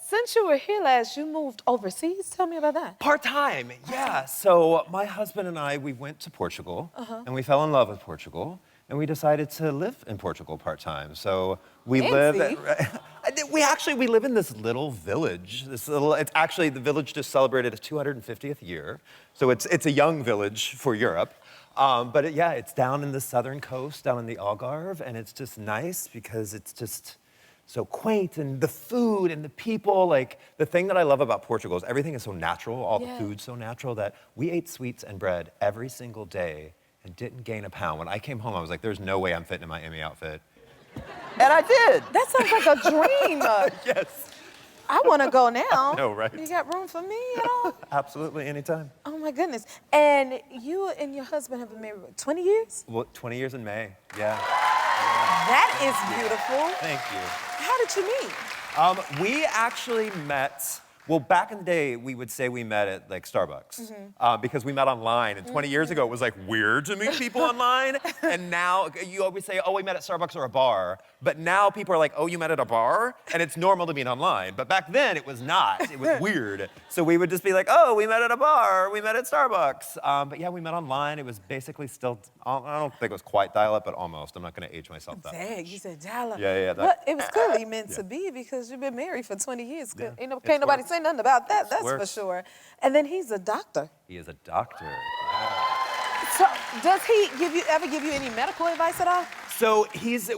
Since you were here last, you moved overseas. Tell me about that. Part-time, yeah. So my husband and I, we went to Portugal, and we fell in love with Portugal, and we decided to live in Portugal part-time. So we live. We live in this little village. It's actually the village just celebrated its 250th year, so it's a young village for Europe. But it's down in the southern coast, down in the Algarve, and it's just nice because it's just so quaint, and the food and the people. Like, the thing that I love about Portugal is everything is so natural, all the food's so natural, that we ate sweets and bread every single day and didn't gain a pound. When I came home, I was like, there's no way I'm fitting in my Emmy outfit. And I did. That sounds like a dream. Yes. I want to go now. No, right? You got room for me at all? Absolutely, anytime. Oh, my goodness. And you and your husband have been married, what, 20 years? Well, 20 years in May, yeah. That is beautiful. Thank you. How did you meet? We actually met, well, back in the day, we would say we met at like Starbucks because we met online. And 20 years ago, it was like weird to meet people online. And now you always say, oh, we met at Starbucks or a bar. But now people are like, oh, you met at a bar? And it's normal to meet online. But back then, it was not. It was weird. So we would just be like, oh, we met at a bar. We met at Starbucks. But yeah, we met online. It was basically still, I don't think it was quite dial-up, but almost. I'm not going to age myself that Dang, much. you said dial-up. Yeah. But it was clearly meant to be because you've been married for 20 years. Yeah, Can't nobody say nothing about that, that's for sure. And then he's a doctor. He is a doctor. Yeah. So does he ever give you any medical advice at all? So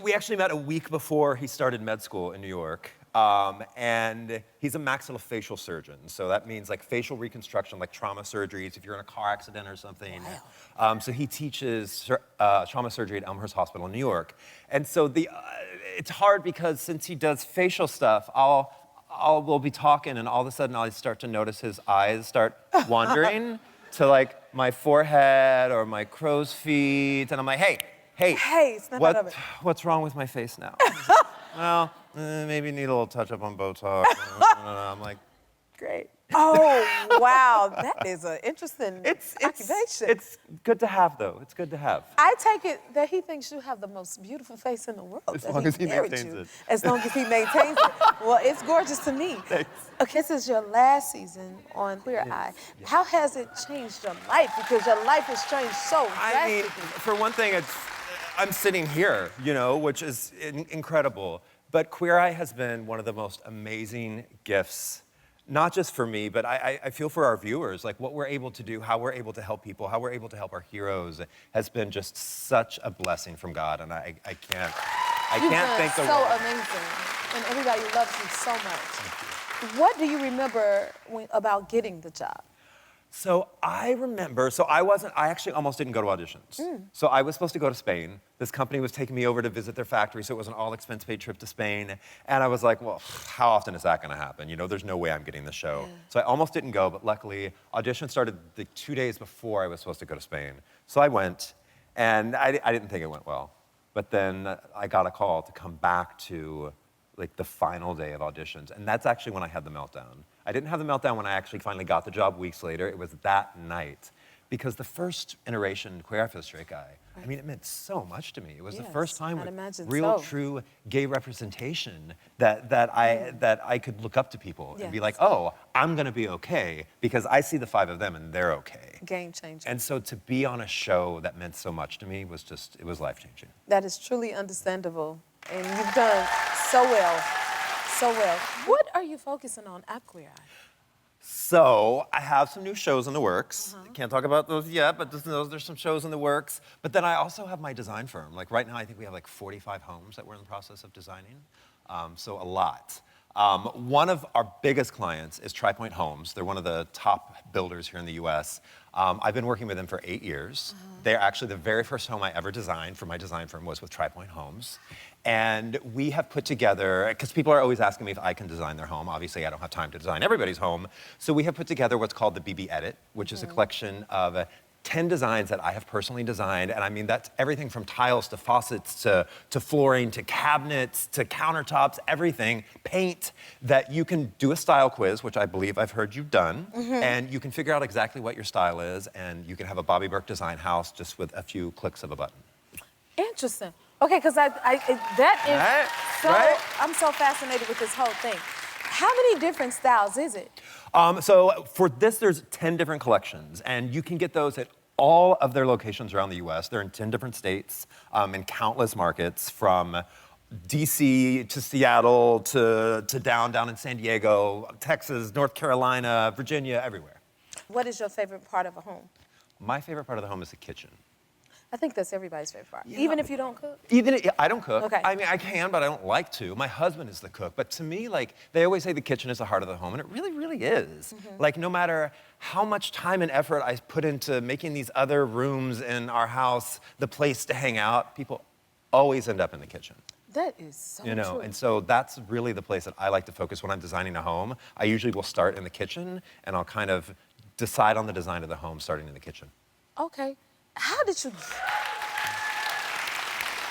we actually met a week before he started med school in New York. And he's a maxillofacial surgeon. So that means like facial reconstruction, like trauma surgeries, if you're in a car accident or something. Wow. So he teaches trauma surgery at Elmhurst Hospital in New York. And so it's hard because since he does facial stuff, we'll be talking and all of a sudden I'll start to notice his eyes start wandering to like my forehead or my crow's feet. And I'm like, hey, snap out of it. What's wrong with my face now? Well, maybe need a little touch up on Botox. I'm like, great. Oh, wow, that is an interesting occupation. It's good to have, though. It's good to have. I take it that he thinks you have the most beautiful face in the world. As long as he maintains it. As long as he maintains it. Well, it's gorgeous to me. Thanks. Okay, this is your last season on Queer Eye. Yes. How has it changed your life? Because your life has changed so drastically. I mean, for one thing, I'm sitting here, which is incredible. But Queer Eye has been one of the most amazing gifts, not just for me, but I feel for our viewers. Like what we're able to do, how we're able to help people, how we're able to help our heroes has been just such a blessing from God. And I can't thank the Lord. So amazing. And everybody loves you so much. What do you remember about getting the job? So I remember, I actually almost didn't go to auditions. So I was supposed to go to Spain. This company was taking me over to visit their factory, so it was an all-expense-paid trip to Spain. And I was like, well, how often is that gonna happen? There's no way I'm getting the show. Yeah. So I almost didn't go, but luckily, audition started the 2 days before I was supposed to go to Spain. So I went, and I didn't think it went well. But then I got a call to come back to like the final day of auditions. And that's actually when I had the meltdown. I didn't have the meltdown when I actually finally got the job weeks later. It was that night. Because the first iteration, Queer Eye for the Straight Guy, I mean, it meant so much to me. It was the first time with real, true gay representation that I could look up to people and be like, oh, I'm gonna be okay because I see the 5 of them and they're okay. Game changer. And so to be on a show that meant so much to me was it was life-changing. That is truly understandable. And you've done so well, so well. What are you focusing on at Queer Eye? So I have some new shows in the works. Can't talk about those yet, but there's some shows in the works. But then I also have my design firm. Like right now, I think we have like 45 homes that we're in the process of designing. So a lot. One of our biggest clients is TriPoint Homes. They're one of the top builders here in the US. I've been working with them for 8 years. They're actually the very first home I ever designed for my design firm was with TriPoint Homes. And we have put together, because people are always asking me if I can design their home. Obviously, I don't have time to design everybody's home. So we have put together what's called the BB Edit, which is a collection of 10 designs that I have personally designed. And I mean, that's everything from tiles to faucets to flooring to cabinets to countertops, everything, paint, that you can do a style quiz, which I believe I've heard you've done. And you can figure out exactly what your style is. And you can have a Bobby Berk design house just with a few clicks of a button. Interesting. Okay, because I'm so fascinated with this whole thing. How many different styles is it? So for this, there's 10 different collections, and you can get those at all of their locations around the US. They're in 10 different states, in countless markets, from DC to Seattle to down in San Diego, Texas, North Carolina, Virginia, everywhere. What is your favorite part of a home? My favorite part of the home is the kitchen. I think that's everybody's favorite part. Yeah. Even if you don't cook? I don't cook. Okay. I mean, I can, but I don't like to. My husband is the cook. But to me, like, they always say the kitchen is the heart of the home, and it really, really is. Like, no matter how much time and effort I put into making these other rooms in our house the place to hang out, people always end up in the kitchen. That is so You know, true. and so that's really the place that I like to focus when I'm designing a home. I usually will start in the kitchen, and I'll kind of decide on the design of the home starting in the kitchen. Okay. How did you...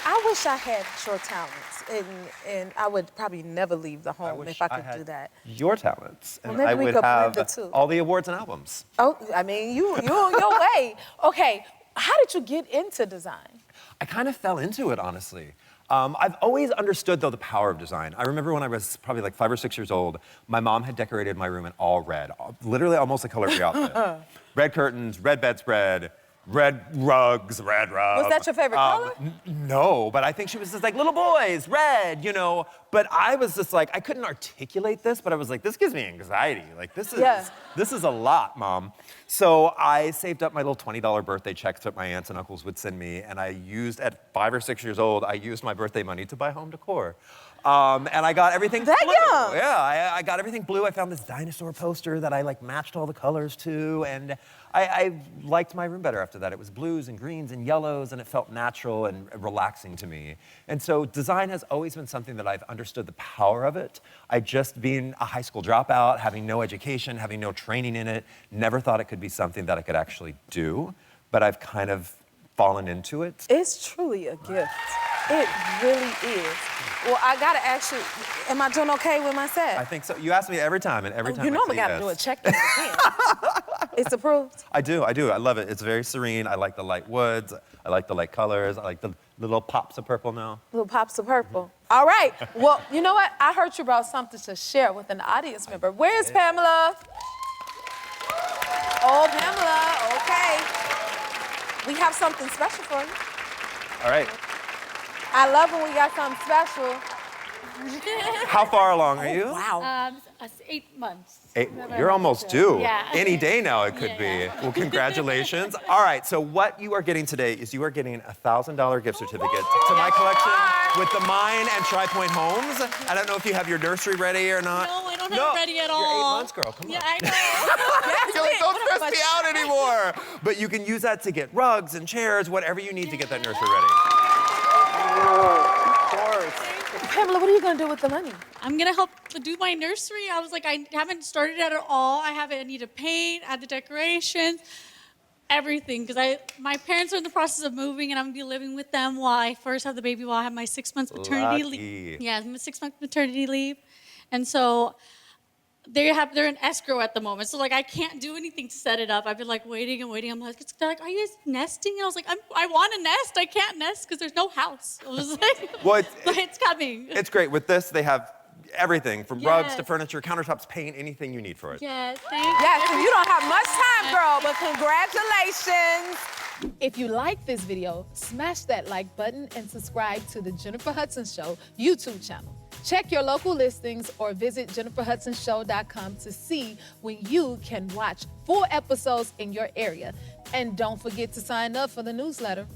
I wish I had your talents, and I would probably never leave the home if I could do that. Your talents, and Well, maybe I we would could blend have the two. all the awards and albums. Oh, I mean, you're on your way. Okay, how did you get into design? I kind of fell into it, honestly. I've always understood, though, the power of design. I remember when I was probably like 5 or 6 years old, my mom had decorated my room in all red, literally almost a color-free outfit. Red curtains, red bedspread, red rugs, red rugs. Was that your favorite color? No, but I think she was just like, little boys, red, you know. But I was just like, I couldn't articulate this, but I was like, this gives me anxiety. Like, this is a lot, Mom. So I saved up my little $20 birthday checks that my aunts and uncles would send me, and I used, at 5 or 6 years old, I used my birthday money to buy home decor. And I got everything That blue. young? Yeah, I got everything blue. I found this dinosaur poster that I like matched all the colors to, and I liked my room better after that. It was blues and greens and yellows, and it felt natural and relaxing to me. And so design has always been something that I've understood the power of it. I just being a high school dropout, having no education, having no training in it, never thought it could be something that I could actually do, but I've kind of fallen into it. It's truly a gift. It really is. Well, I gotta ask you, am I doing okay with my set? I think so. You ask me every time, and every time You know I we say gotta yes. do a check in again. It's approved? I do. I love it. It's very serene. I like the light woods. I like the light colors. I like the little pops of purple now. Little pops of purple. All right. Well, you know what? I heard you brought something to share with an audience member. Where's Pamela? Oh, Pamela. Okay. We have something special for you. All right. I love when we got something special. How far along are you? Wow. 8 months. You're almost due. Yeah. Any day now it could Yeah. be. Well, congratulations. All right, so what you are getting today is you are getting a $1,000 gift certificate to my collection with the Mine and Tri-Point Homes. I don't know if you have your nursery ready or not. No, I don't have it ready at all. You're 8 months, girl. Come on. Yeah, I know. You're like, don't stress me out anymore. But you can use that to get rugs and chairs, whatever you need to get that nursery ready. Of course. Pamela, what are you gonna do with the money? I'm gonna help do my nursery. I was like, I haven't started it at all. I need to paint, add the decorations, everything. Because my parents are in the process of moving, and I'm gonna be living with them while I first have the baby, while I have my 6 months maternity leave. Yeah, my 6 month maternity leave, and so they're in escrow at the moment. So like I can't do anything to set it up. I've been like waiting and waiting. I'm like, they're like, are you guys nesting? And I was like, I want to nest. I can't nest because there's no house. I was like, Well, but it's coming. It's great. With this, they have everything from rugs to Yes. furniture, countertops, paint, anything you need for it. Yes, thank you. Yes, and you don't have much time, girl, but congratulations. If you like this video, smash that like button and subscribe to the Jennifer Hudson Show YouTube channel. Check your local listings or visit jenniferhudsonshow.com to see when you can watch full episodes in your area. And don't forget to sign up for the newsletter.